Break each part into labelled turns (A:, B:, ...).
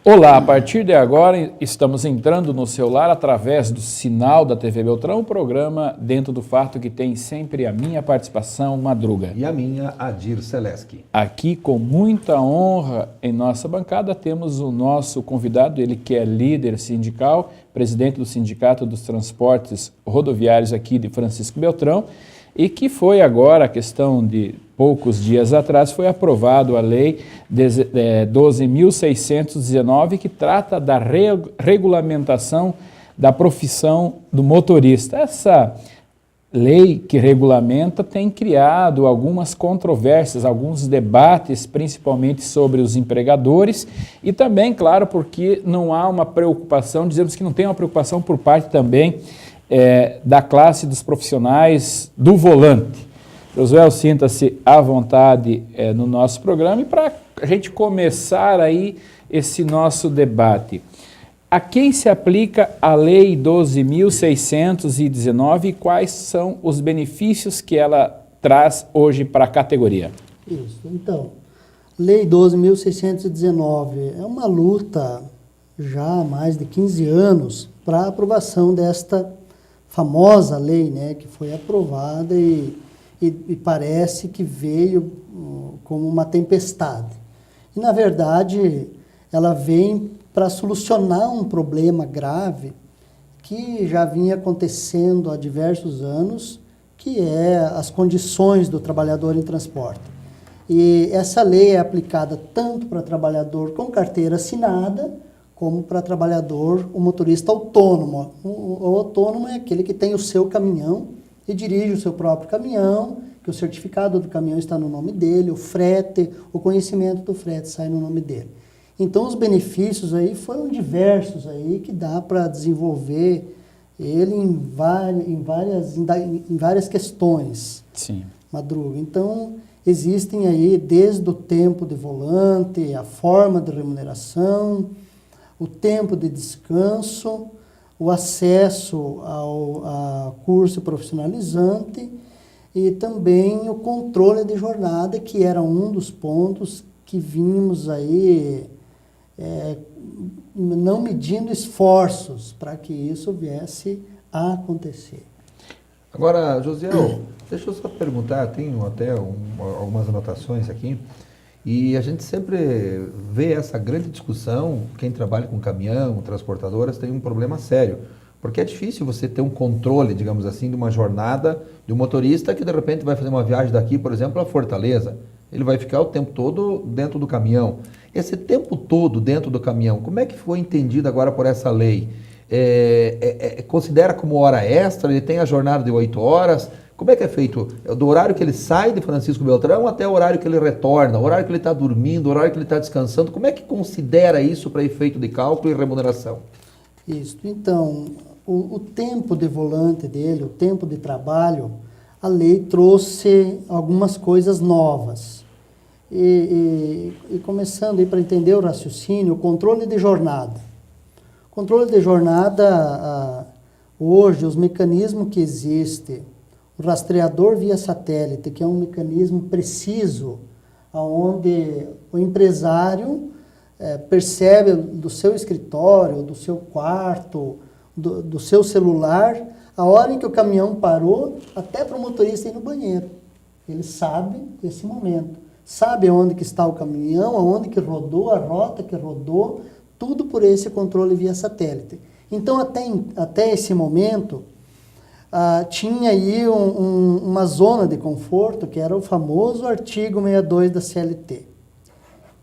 A: Olá, a partir de agora estamos entrando no seu lar através do sinal da TV Beltrão, o programa Dentro do Fato que tem sempre a minha participação, Madruga.
B: E a minha, Adir Seleski.
A: Aqui, com muita honra, em nossa bancada, temos o nosso convidado, ele que é líder sindical, presidente do Sindicato dos Transportes Rodoviários aqui de Francisco Beltrão, e que foi agora, a questão de poucos dias atrás, foi aprovado a Lei 12.619, que trata da regulamentação da profissão do motorista. Essa lei que regulamenta tem criado algumas controvérsias, alguns debates, principalmente sobre os empregadores e também, claro, porque não há uma preocupação, dizemos que não tem uma preocupação por parte também da classe dos profissionais do volante. Josué, sinta-se à vontade no nosso programa e para a gente começar aí esse nosso debate. A quem se aplica a Lei 12.619 e quais são os benefícios que ela traz hoje para a categoria?
C: Isso, então, Lei 12.619 é uma luta já há mais de 15 anos para a aprovação desta famosa lei, né, que foi aprovada e parece que veio como uma tempestade. E, na verdade, ela vem para solucionar um problema grave que já vinha acontecendo há diversos anos, que é as condições do trabalhador em transporte. E essa lei é aplicada tanto para trabalhador com carteira assinada, como para trabalhador, o motorista autônomo. O autônomo é aquele que tem o seu caminhão e dirige o seu próprio caminhão, que o certificado do caminhão está no nome dele, o frete, o conhecimento do frete sai no nome dele. Então, os benefícios aí foram diversos aí, que dá para desenvolver ele em várias questões.
A: Sim.
C: Madruga. Então, existem aí, desde o tempo de volante, a forma de remuneração, o tempo de descanso, o acesso a curso profissionalizante e também o controle de jornada, que era um dos pontos que vimos aí não medindo esforços para que isso viesse a acontecer.
B: Agora, Josiel, deixa eu só perguntar, tenho até algumas anotações aqui, e a gente sempre vê essa grande discussão, quem trabalha com caminhão, transportadoras, tem um problema sério, porque é difícil você ter um controle, digamos assim, de uma jornada de um motorista que de repente vai fazer uma viagem daqui, por exemplo, a Fortaleza. Ele vai ficar o tempo todo dentro do caminhão. Esse tempo todo dentro do caminhão, como é que foi entendido agora por essa lei? Considera como hora extra? Ele tem a jornada de 8 horas? Como é que é feito? Do horário que ele sai de Francisco Beltrão até o horário que ele retorna, o horário que ele está dormindo, o horário que ele está descansando. Como é que considera isso para efeito de cálculo e remuneração?
C: Isso. Então, o tempo de volante dele, o tempo de trabalho, a lei trouxe algumas coisas novas. E começando aí para entender o raciocínio, o controle de jornada. O controle de jornada, hoje, os mecanismos que existem, o rastreador via satélite, que é um mecanismo preciso, onde o empresário percebe do seu escritório, do seu quarto, do seu celular, a hora em que o caminhão parou, até para o motorista ir no banheiro. Ele sabe esse momento. Sabe onde que está o caminhão, aonde que rodou, a rota que rodou, tudo por esse controle via satélite. Então, até esse momento, tinha aí uma zona de conforto, que era o famoso artigo 62 da CLT.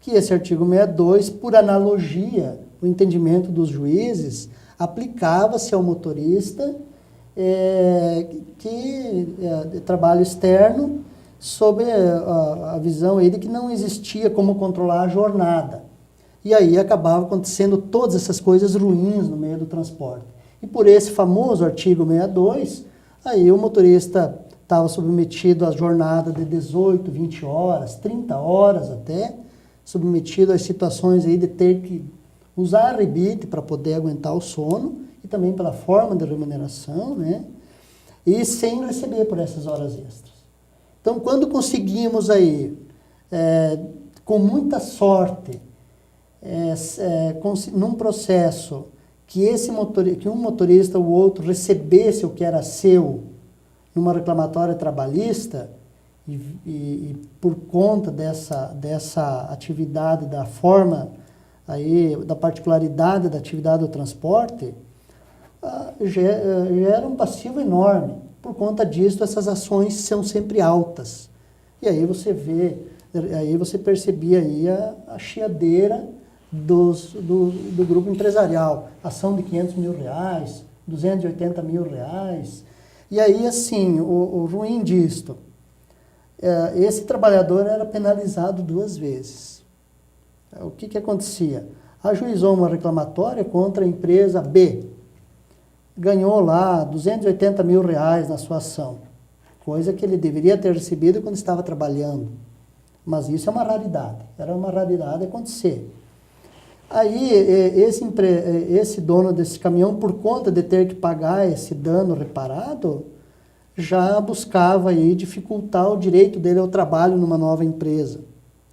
C: Que esse artigo 62, por analogia, o entendimento dos juízes, aplicava-se ao motorista de trabalho externo, sob a visão aí de que não existia como controlar a jornada. E aí acabava acontecendo todas essas coisas ruins no meio do transporte. E por esse famoso artigo 62, aí o motorista estava submetido à jornada de 18, 20 horas, 30 horas até, submetido às situações aí de ter que usar a rebite para poder aguentar o sono, e também pela forma de remuneração, né? E sem receber por essas horas extras. Então, quando conseguimos aí, com muita sorte, num processo que um motorista ou outro recebesse o que era seu numa reclamatória trabalhista, e por conta dessa atividade, da forma, aí, da particularidade da atividade do transporte, gera um passivo enorme. Por conta disso, essas ações são sempre altas. E aí você percebia aí a chiadeira do grupo empresarial. Ação de R$500 mil, R$280 mil. E aí, assim, o ruim disto, esse trabalhador era penalizado 2 vezes. O que acontecia? Ajuizou uma reclamatória contra a empresa B. Ganhou lá R$280 mil na sua ação. Coisa que ele deveria ter recebido quando estava trabalhando. Mas isso é uma raridade. Era uma raridade acontecer. Aí, esse dono desse caminhão, por conta de ter que pagar esse dano reparado, já buscava aí dificultar o direito dele ao trabalho numa nova empresa.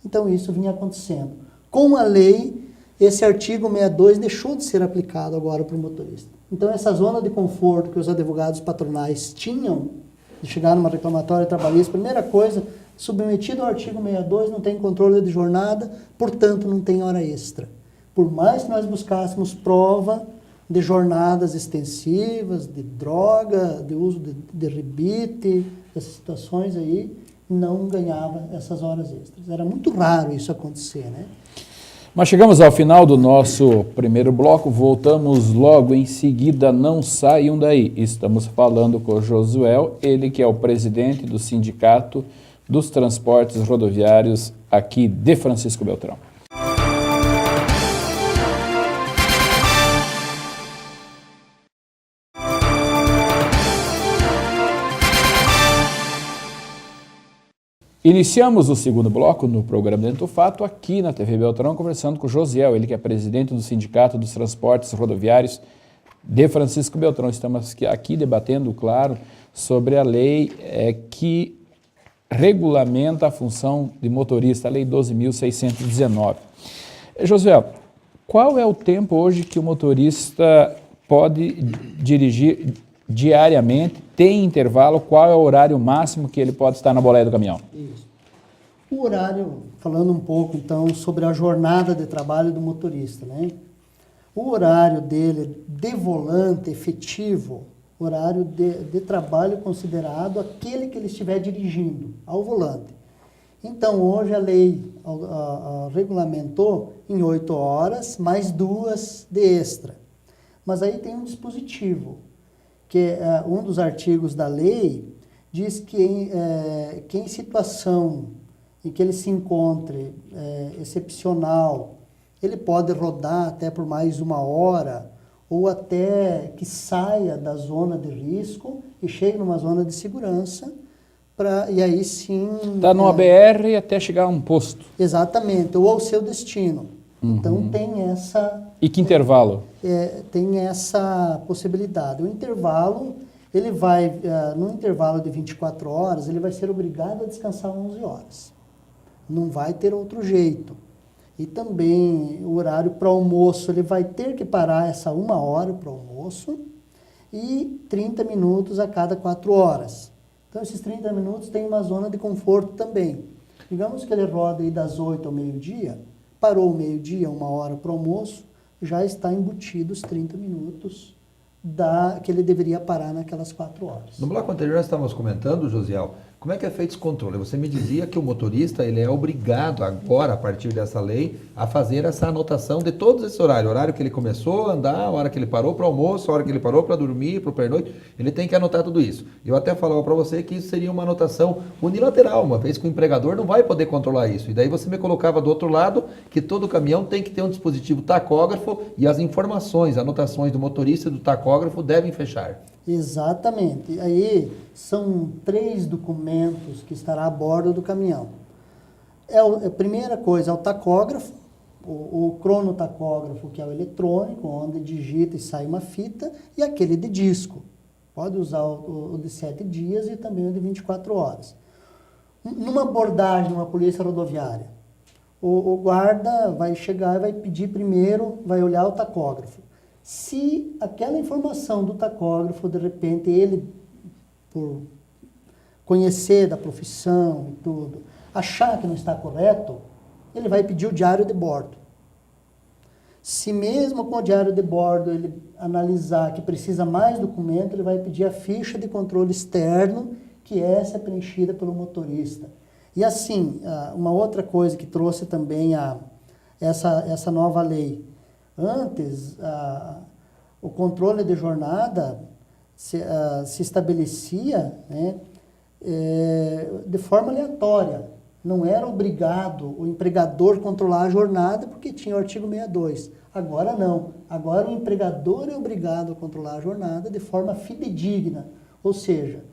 C: Então, isso vinha acontecendo. Com a lei, esse artigo 62 deixou de ser aplicado agora para o motorista. Então, essa zona de conforto que os advogados patronais tinham, de chegar numa reclamatória trabalhista, primeira coisa, submetido ao artigo 62, não tem controle de jornada, portanto, não tem hora extra. Por mais que nós buscássemos prova de jornadas extensivas, de droga, de uso de rebite, essas situações aí, não ganhava essas horas extras. Era muito raro isso acontecer, né?
A: Mas chegamos ao final do nosso primeiro bloco, voltamos logo em seguida, não saiam daí. Estamos falando com o Josuel, ele que é o presidente do Sindicato dos Transportes Rodoviários aqui de Francisco Beltrão. Iniciamos o segundo bloco no programa Dentro do Fato, aqui na TV Beltrão, conversando com o Josiel, ele que é presidente do Sindicato dos Transportes Rodoviários de Francisco Beltrão. Estamos aqui debatendo, claro, sobre a lei que regulamenta a função de motorista, a Lei 12.619. Josiel, qual é o tempo hoje que o motorista pode dirigir diariamente? Tem intervalo? Qual é o horário máximo que ele pode estar na boleia do caminhão?
C: Isso. O horário, falando um pouco então sobre a jornada de trabalho do motorista, né? O horário dele de volante efetivo, horário de trabalho considerado aquele que ele estiver dirigindo ao volante. Então hoje a lei regulamentou em 8 horas mais 2 de extra. Mas aí tem um dispositivo, que um dos artigos da lei diz que em situação em que ele se encontre excepcional, ele pode rodar até por mais 1 hora, ou até que saia da zona de risco e chegue numa zona de segurança, e aí sim...
A: Está numa BR até chegar a um posto.
C: Exatamente, ou ao seu destino. Uhum. Então tem essa...
A: E que intervalo?
C: Tem essa possibilidade. O intervalo, ele vai, no intervalo de 24 horas, ele vai ser obrigado a descansar 11 horas. Não vai ter outro jeito. E também o horário para almoço, ele vai ter que parar essa 1 hora para o almoço e 30 minutos a cada 4 horas. Então, esses 30 minutos tem uma zona de conforto também. Digamos que ele roda aí das 8 ao meio-dia, parou o meio-dia, 1 hora para o almoço, já está embutido os 30 minutos que ele deveria parar naquelas 4 horas.
B: No bloco anterior nós estávamos comentando, Josiel, como é que é feito esse controle? Você me dizia que o motorista ele é obrigado agora, a partir dessa lei, a fazer essa anotação de todos esses horários. O horário que ele começou a andar, a hora que ele parou para o almoço, a hora que ele parou para dormir, para o pernoite, ele tem que anotar tudo isso. Eu até falava para você que isso seria uma anotação unilateral, uma vez que o empregador não vai poder controlar isso. E daí você me colocava do outro lado que todo caminhão tem que ter um dispositivo tacógrafo e as informações, anotações do motorista e do tacógrafo devem fechar.
C: Exatamente. Aí são 3 documentos que estará a bordo do caminhão. A primeira coisa é o tacógrafo, o cronotacógrafo, que é o eletrônico, onde digita e sai uma fita, e aquele de disco. Pode usar o de 7 dias e também o de 24 horas. Numa abordagem, numa polícia rodoviária, o guarda vai chegar e vai pedir primeiro, vai olhar o tacógrafo. Se aquela informação do tacógrafo, de repente, ele, por conhecer da profissão e tudo, achar que não está correto, ele vai pedir o diário de bordo. Se mesmo com o diário de bordo ele analisar que precisa mais documento, ele vai pedir a ficha de controle externo, que essa é preenchida pelo motorista. E assim, uma outra coisa que trouxe também essa nova lei. Antes, o controle de jornada se estabelecia, né, de forma aleatória. Não era obrigado o empregador controlar a jornada porque tinha o artigo 62. Agora não. Agora o empregador é obrigado a controlar a jornada de forma fidedigna. Ou seja,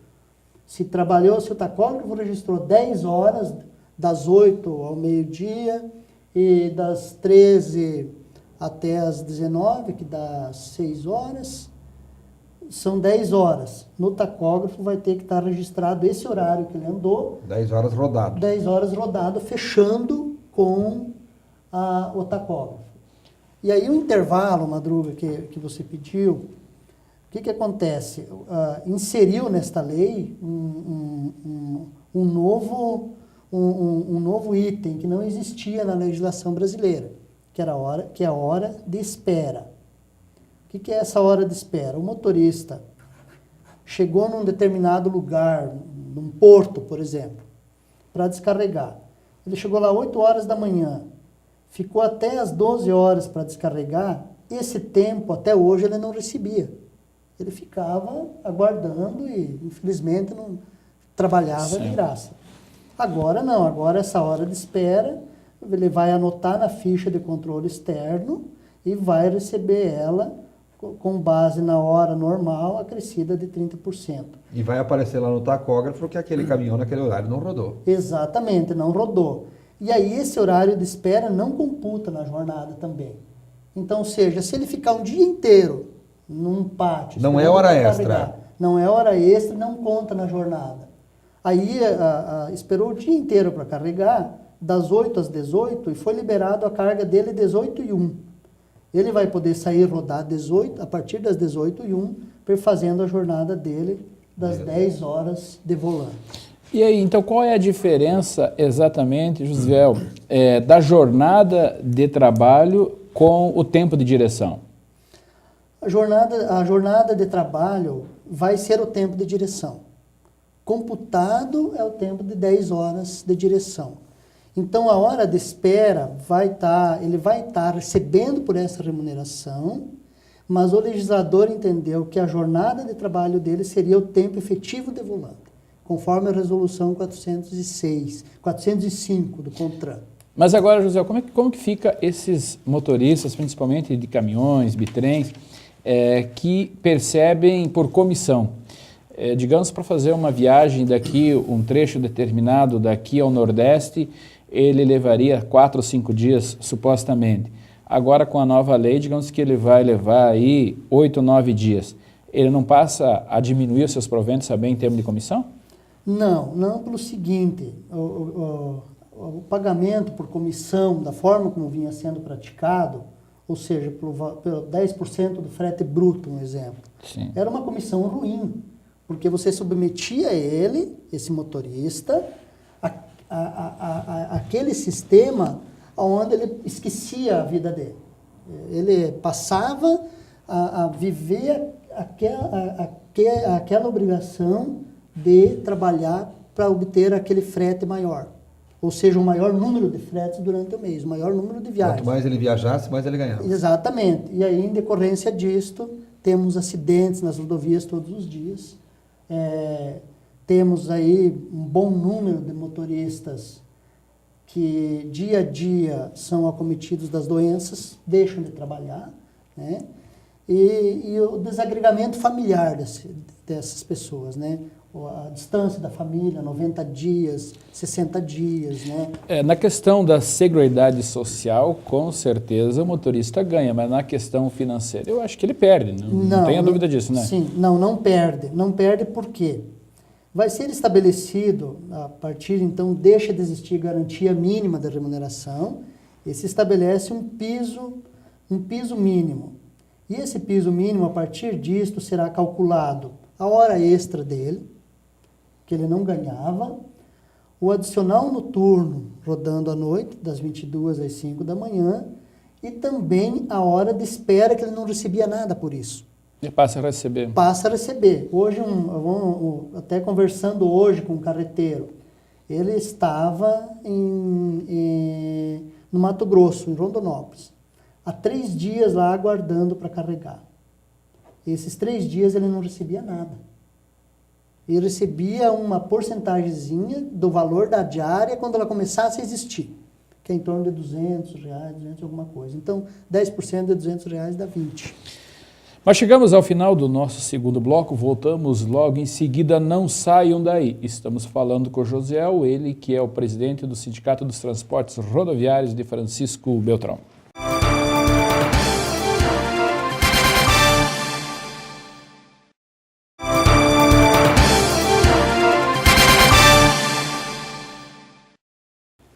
C: se o tacógrafo registrou 10 horas, das 8 ao meio-dia e das 13 até as 19, que dá 6 horas, são 10 horas. No tacógrafo vai ter que estar registrado esse horário que ele andou.
B: 10 horas rodado.
C: 10 horas rodado, fechando com o tacógrafo. E aí o intervalo, Madruga, que você pediu, o que acontece? Inseriu nesta lei um novo item que não existia na legislação brasileira, que é a hora de espera. O que é essa hora de espera? O motorista chegou num determinado lugar, num porto, por exemplo, para descarregar. Ele chegou lá 8 horas da manhã, ficou até as 12 horas para descarregar. Esse tempo, até hoje, ele não recebia. Ele ficava aguardando e, infelizmente, não trabalhava de graça. Agora não, agora essa hora de espera, ele vai anotar na ficha de controle externo e vai receber ela com base na hora normal, acrescida de 30%.
B: E vai aparecer lá no tacógrafo que aquele caminhão naquele horário não rodou.
C: Exatamente, não rodou. E aí esse horário de espera não computa na jornada também. Então, ou seja, se ele ficar um dia inteiro num pátio...
B: Não é hora extra.
C: Não é hora extra, não conta na jornada. Aí esperou o dia inteiro para carregar, das 8 às 18, e foi liberado a carga dele 18h01. Ele vai poder sair rodar a partir das 18h01, fazendo a jornada dele das 10 horas de volante.
A: E aí, então, qual é a diferença exatamente, Josiel, da jornada de trabalho com o tempo de direção?
C: A jornada de trabalho vai ser o tempo de direção. Computado é o tempo de 10 horas de direção. Então, a hora de espera ele vai estar recebendo por essa remuneração, mas o legislador entendeu que a jornada de trabalho dele seria o tempo efetivo de volante, conforme a resolução 405 do CONTRAN.
A: Mas agora, José, como que fica esses motoristas, principalmente de caminhões, bitrens, que percebem por comissão? Digamos, para fazer uma viagem daqui, um trecho determinado daqui ao Nordeste, ele levaria 4 ou 5 dias, supostamente. Agora, com a nova lei, digamos que ele vai levar aí 8 ou 9 dias. Ele não passa a diminuir os seus proventos também em termos de comissão? Não
C: pelo seguinte, o pagamento por comissão, da forma como vinha sendo praticado, ou seja, pelo 10% do frete bruto, um exemplo,
A: Sim.
C: Era uma comissão ruim, porque você submetia esse motorista, aquele sistema onde ele esquecia a vida dele. Ele passava a viver aquela obrigação de trabalhar para obter aquele frete maior. Ou seja, um maior número de fretes durante o mês, um maior número de viagens.
B: Quanto mais ele viajasse, mais ele ganhava.
C: Exatamente. E aí, em decorrência disto, temos acidentes nas rodovias todos os dias. Temos aí um bom número de motoristas que dia a dia são acometidos das doenças, deixam de trabalhar, né? E o desagregamento familiar dessas pessoas, né? A distância da família, 90 dias, 60 dias, né?
A: Na questão da seguridade social, com certeza o motorista ganha, mas na questão financeira eu acho que ele perde, não tenha dúvida disso, né?
C: Sim, não perde. Não perde por quê? Vai ser estabelecido, a partir então, deixa de existir garantia mínima da remuneração e se estabelece um piso mínimo. E esse piso mínimo, a partir disto, será calculado a hora extra dele, que ele não ganhava, o adicional noturno rodando à noite, das 22 às 5 da manhã, e também a hora de espera, que ele não recebia nada por isso.
A: E passa a receber.
C: Passa a receber. Hoje, até conversando hoje com um carreteiro, ele estava no Mato Grosso, em Rondonópolis, há 3 dias lá aguardando para carregar. Esses 3 dias ele não recebia nada. Ele recebia uma porcentagemzinha do valor da diária quando ela começasse a existir, que é em torno de R$200, 200 alguma coisa. Então, 10% de R$200 dá 20.
A: Mas chegamos ao final do nosso segundo bloco, voltamos logo em seguida, não saiam daí. Estamos falando com o Josiel, ele que é o presidente do Sindicato dos Transportes Rodoviários de Francisco Beltrão.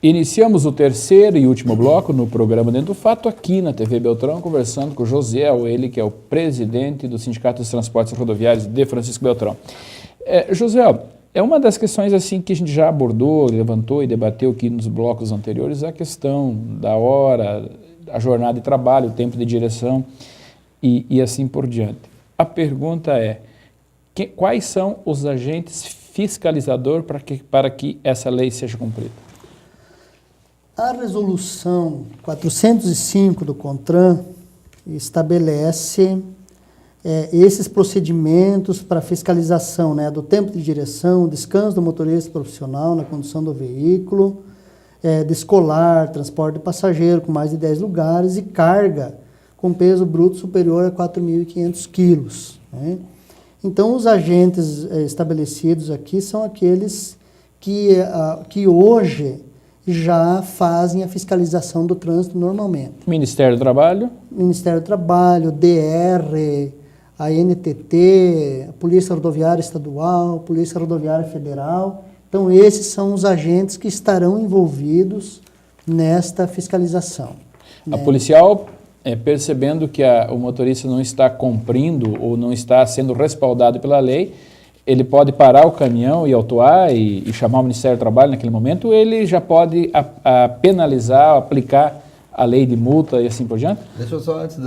A: Iniciamos o terceiro e último bloco no programa Dentro do Fato, aqui na TV Beltrão, conversando com o Josiel, ele que é o presidente do Sindicato dos Transportes Rodoviários de Francisco Beltrão. Josiel, é uma das questões assim que a gente já abordou, levantou e debateu aqui nos blocos anteriores, a questão da hora, a jornada de trabalho, o tempo de direção e assim por diante. A pergunta é, quais são os agentes fiscalizadores para que essa lei seja cumprida?
C: A resolução 405 do CONTRAN estabelece esses procedimentos para fiscalização, né, do tempo de direção, descanso do motorista profissional na condução do veículo, de escolar, transporte de passageiro com mais de 10 lugares e carga com peso bruto superior a 4.500 quilos. Né? Então, os agentes estabelecidos aqui são aqueles que hoje já fazem a fiscalização do trânsito normalmente.
A: Ministério do Trabalho?
C: Ministério do Trabalho, DR, a NTT, a Polícia Rodoviária Estadual, Polícia Rodoviária Federal. Então, esses são os agentes que estarão envolvidos nesta fiscalização.
A: A policial, percebendo que o motorista não está cumprindo ou não está sendo respaldado pela lei, ele pode parar o caminhão e autuar e chamar o Ministério do Trabalho naquele momento, ou ele já pode penalizar, aplicar a lei de multa e assim por diante?
B: Deixa eu só, antes de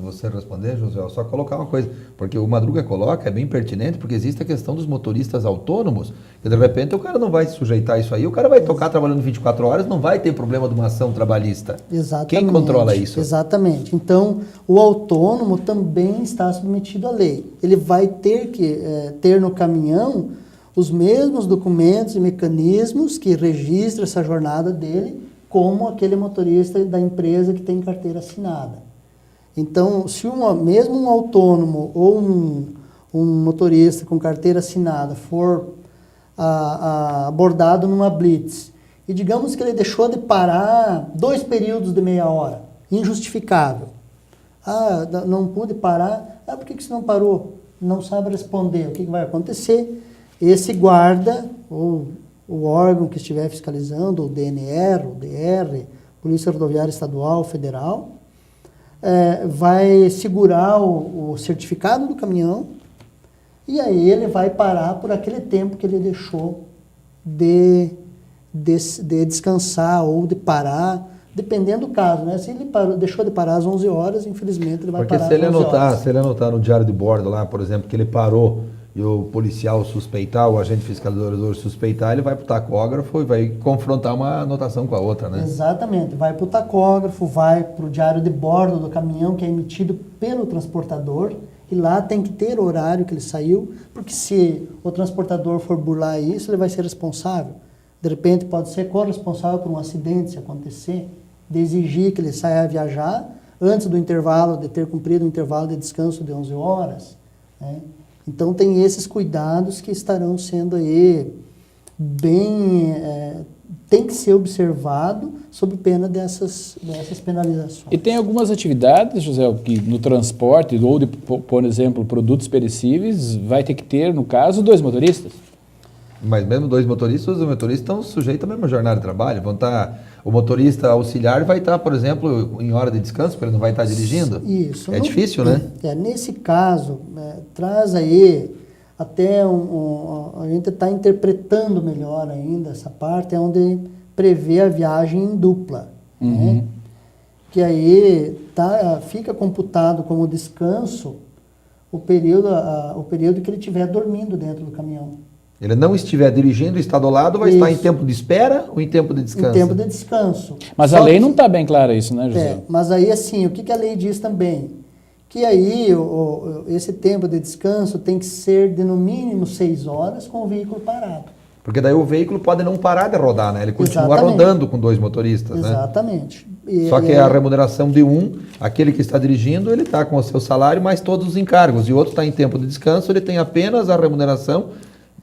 B: você responder, José, só colocar uma coisa, porque o Madruga coloca, é bem pertinente, porque existe a questão dos motoristas autônomos, que de repente o cara não vai se sujeitar a isso aí, o cara vai tocar trabalhando 24 horas, não vai ter problema de uma ação trabalhista.
C: Exatamente.
B: Quem controla isso?
C: Exatamente. Então, o autônomo também está submetido à lei. Ele vai ter que ter no caminhão os mesmos documentos e mecanismos que registram essa jornada dele, como aquele motorista da empresa que tem carteira assinada. Então, se mesmo um autônomo ou um motorista com carteira assinada for abordado numa blitz, e digamos que ele deixou de parar 2 períodos de meia hora, injustificável. Não pude parar. Por que você não parou? Não sabe responder. O que vai acontecer? Esse guarda, ou o órgão que estiver fiscalizando, o DNR, o DR, Polícia Rodoviária Estadual, Federal, vai segurar o certificado do caminhão e aí ele vai parar por aquele tempo que ele deixou de descansar ou de parar, dependendo do caso, né? Se ele deixou de parar às 11 horas, infelizmente ele vai parar às 11 horas.
B: Se ele anotar no diário de bordo lá, por exemplo, que ele parou e o policial suspeitar, o agente fiscalizador suspeitar, ele vai para o tacógrafo e vai confrontar uma anotação com a outra, né?
C: Exatamente, vai para o tacógrafo, vai para o diário de bordo do caminhão, que é emitido pelo transportador, e lá tem que ter o horário que ele saiu, porque se o transportador for burlar isso, ele vai ser responsável. De repente pode ser corresponsável por um acidente, se acontecer, de exigir que ele saia a viajar antes do intervalo, de ter cumprido o intervalo de descanso de 11 horas, né? Então, tem esses cuidados que estarão sendo aí tem que ser observado sob pena dessas penalizações.
A: E tem algumas atividades, José, que no transporte ou, por exemplo, produtos perecíveis, vai ter que ter, no caso, 2 motoristas?
B: Mas mesmo dois motoristas, os motoristas estão sujeitos à mesma jornada de trabalho. O motorista auxiliar vai estar, por exemplo, em hora de descanso, porque ele não vai estar dirigindo.
C: Isso.
B: É difícil, né?
C: Nesse caso, traz aí até a gente está interpretando melhor ainda essa parte, é onde prevê a viagem em dupla. Né? Que aí fica computado como descanso o período que ele estiver dormindo dentro do caminhão.
B: Ele não estiver dirigindo, está do lado, vai estar em tempo de espera ou em tempo de descanso?
C: Em tempo de descanso.
A: Mas a lei não está bem clara isso, né, José?
C: Mas aí, assim, o que a lei diz também? Que aí esse tempo de descanso tem que ser de no mínimo 6 horas com o veículo parado.
B: Porque daí o veículo pode não parar de rodar, né? Ele continua
C: Exatamente.
B: rodando com dois motoristas, né?
C: Exatamente.
B: Só que a remuneração de aquele que está dirigindo, ele está com o seu salário mais todos os encargos. E o outro está em tempo de descanso, ele tem apenas a remuneração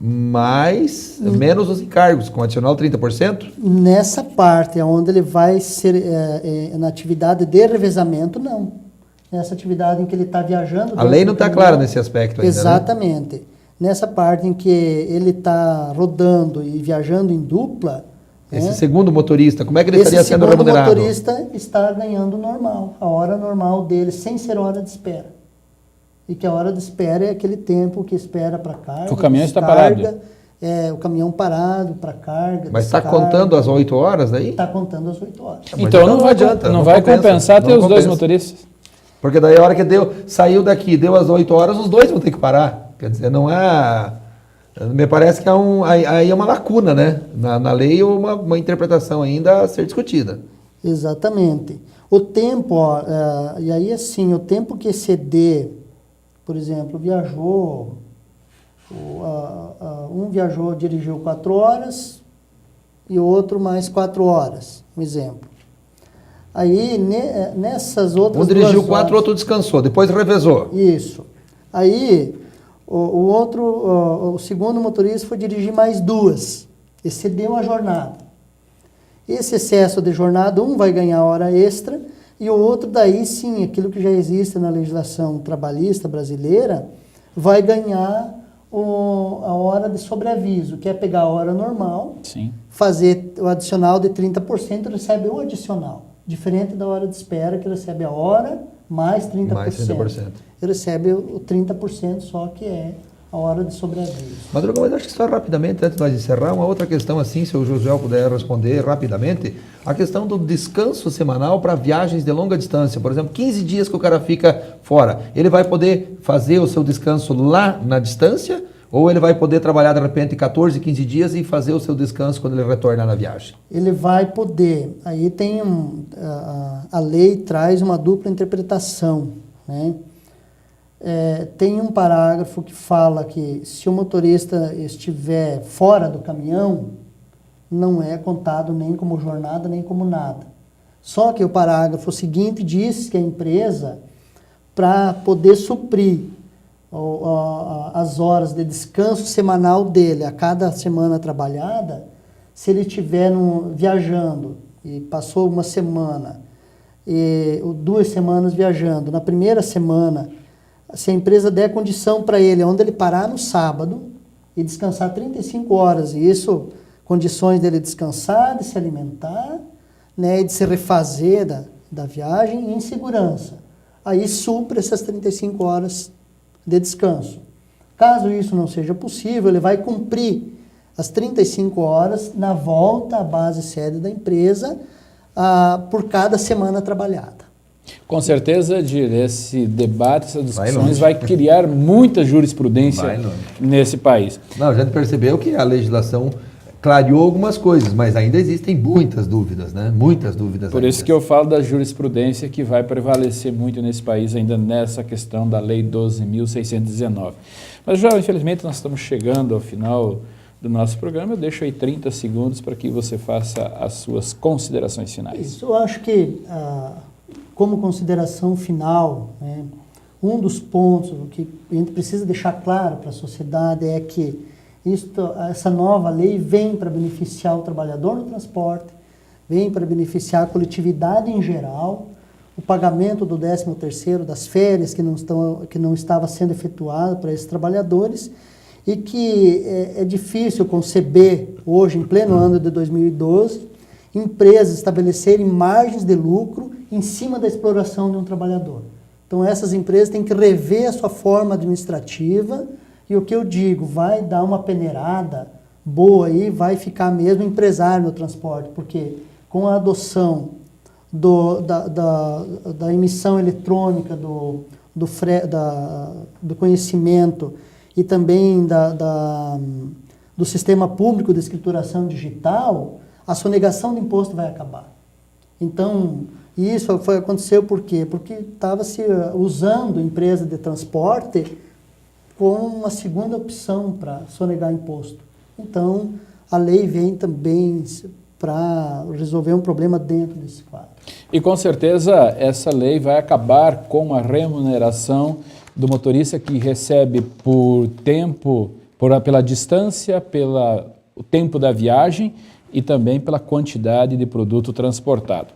B: menos os encargos, com adicional 30%?
C: Nessa parte, onde ele vai ser na atividade de revezamento, não. Nessa atividade em que ele está viajando...
B: A lei não está clara nesse aspecto ainda,
C: exatamente. Né? Nessa parte em que ele está rodando e viajando em dupla...
B: Esse segundo motorista, como é que ele estaria sendo remunerado?
C: Esse segundo motorista está ganhando normal, a hora normal dele, sem ser hora de espera. E que a hora de espera é aquele tempo que espera para carga.
A: O caminhão está parado.
C: O caminhão parado para carga.
B: Mas está contando as 8 horas aí?
C: Está contando as 8 horas.
A: Então não adianta, não vai compensar ter os dois motoristas.
B: Porque daí a hora que saiu daqui, deu as 8 horas, os dois vão ter que parar. Quer dizer, não é... Me parece que aí é uma lacuna, né? Na lei, ou uma interpretação ainda a ser discutida.
C: Exatamente. O tempo, e aí assim, o tempo que exceder, por exemplo, dirigiu 4 horas e o outro mais 4 horas, um exemplo. Aí, nessas outras
B: um dirigiu 4, o outro descansou, depois revezou.
C: Isso. Aí, o segundo motorista foi dirigir mais 2, excedeu a jornada. Esse excesso de jornada, um vai ganhar hora extra e o outro, daí sim, aquilo que já existe na legislação trabalhista brasileira, vai ganhar a hora de sobreaviso, que é pegar a hora normal,
A: sim,
C: fazer o adicional de 30%, recebe o adicional. Diferente da hora de espera, que recebe a hora mais 30%.
B: Mais 30%.
C: Ele recebe o 30% só, que é a hora de sobreaviso.
B: Madruga, mas acho que só rapidamente, antes de nós encerrar, uma outra questão assim, se o José puder responder rapidamente, a questão do descanso semanal para viagens de longa distância. Por exemplo, 15 dias que o cara fica fora, ele vai poder fazer o seu descanso lá na distância? Ou ele vai poder trabalhar de repente 14, 15 dias e fazer o seu descanso quando ele retornar na viagem?
C: Ele vai poder. Aí tem a lei traz uma dupla interpretação, né? Tem um parágrafo que fala que se o motorista estiver fora do caminhão, não é contado nem como jornada, nem como nada. Só que o parágrafo seguinte diz que a empresa, para poder suprir as horas de descanso semanal dele, a cada semana trabalhada, se ele estiver viajando e passou uma semana, ou 2 semanas viajando, na primeira semana, se a empresa der condição para ele, onde ele parar no sábado e descansar 35 horas, e isso, condições dele descansar, de se alimentar, né, e de se refazer da viagem em segurança. Aí supra essas 35 horas de descanso. Caso isso não seja possível, ele vai cumprir as 35 horas na volta à base sede da empresa por cada semana trabalhada.
A: Com certeza, esse debate, essas discussões vai criar muita jurisprudência nesse país.
B: Não, a gente percebeu que a legislação clareou algumas coisas, mas ainda existem muitas dúvidas, né? Muitas dúvidas.
A: Por isso que eu falo da jurisprudência que vai prevalecer muito nesse país, ainda nessa questão da Lei 12.619. Mas, João, infelizmente, nós estamos chegando ao final do nosso programa. Eu deixo aí 30 segundos para que você faça as suas considerações finais.
C: Isso, eu acho que, como consideração final, né, um dos pontos que a gente precisa deixar claro para a sociedade é que essa nova lei vem para beneficiar o trabalhador no transporte, vem para beneficiar a coletividade em geral, o pagamento do 13º, das férias que não estava sendo efetuado para esses trabalhadores, e que é difícil conceber hoje, em pleno ano de 2012, empresas estabelecerem margens de lucro em cima da exploração de um trabalhador. Então essas empresas têm que rever a sua forma administrativa e o que eu digo, vai dar uma peneirada boa aí, vai ficar mesmo empresário no transporte, porque com a adoção da emissão eletrônica, do conhecimento e também do sistema público de escrituração digital, a sonegação de imposto vai acabar. Então, isso aconteceu por quê? Porque estava se usando empresa de transporte como uma segunda opção para sonegar imposto. Então, a lei vem também para resolver um problema dentro desse quadro.
A: E com certeza essa lei vai acabar com a remuneração do motorista que recebe por tempo, pela distância, pelo tempo da viagem e também pela quantidade de produto transportado.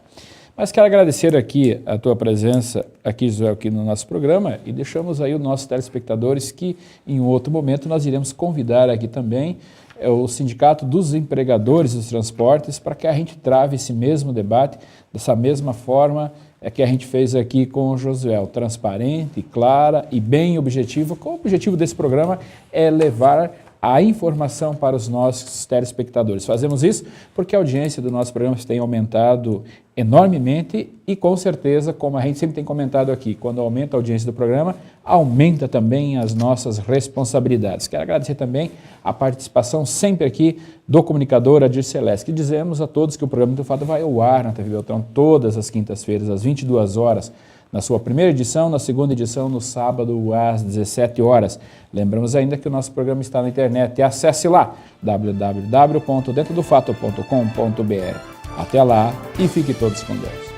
A: Mas quero agradecer aqui a tua presença aqui, Josué, aqui no nosso programa e deixamos aí os nossos telespectadores que em outro momento nós iremos convidar aqui também o Sindicato dos Empregadores dos Transportes para que a gente trave esse mesmo debate dessa mesma forma que a gente fez aqui com o Josué, transparente, clara e bem objetivo. O objetivo desse programa é levar a informação para os nossos telespectadores. Fazemos isso porque a audiência do nosso programa tem aumentado enormemente e, com certeza, como a gente sempre tem comentado aqui, quando aumenta a audiência do programa, aumenta também as nossas responsabilidades. Quero agradecer também a participação sempre aqui do comunicador Adir Celeste, que dizemos a todos que o programa do Fato vai ao ar na TV Beltrão todas as quintas-feiras, às 22 horas, na sua primeira edição, na segunda edição, no sábado, às 17 horas. Lembramos ainda que o nosso programa está na internet. Acesse lá, www.dentrodofato.com.br. Até lá e fiquem todos com Deus.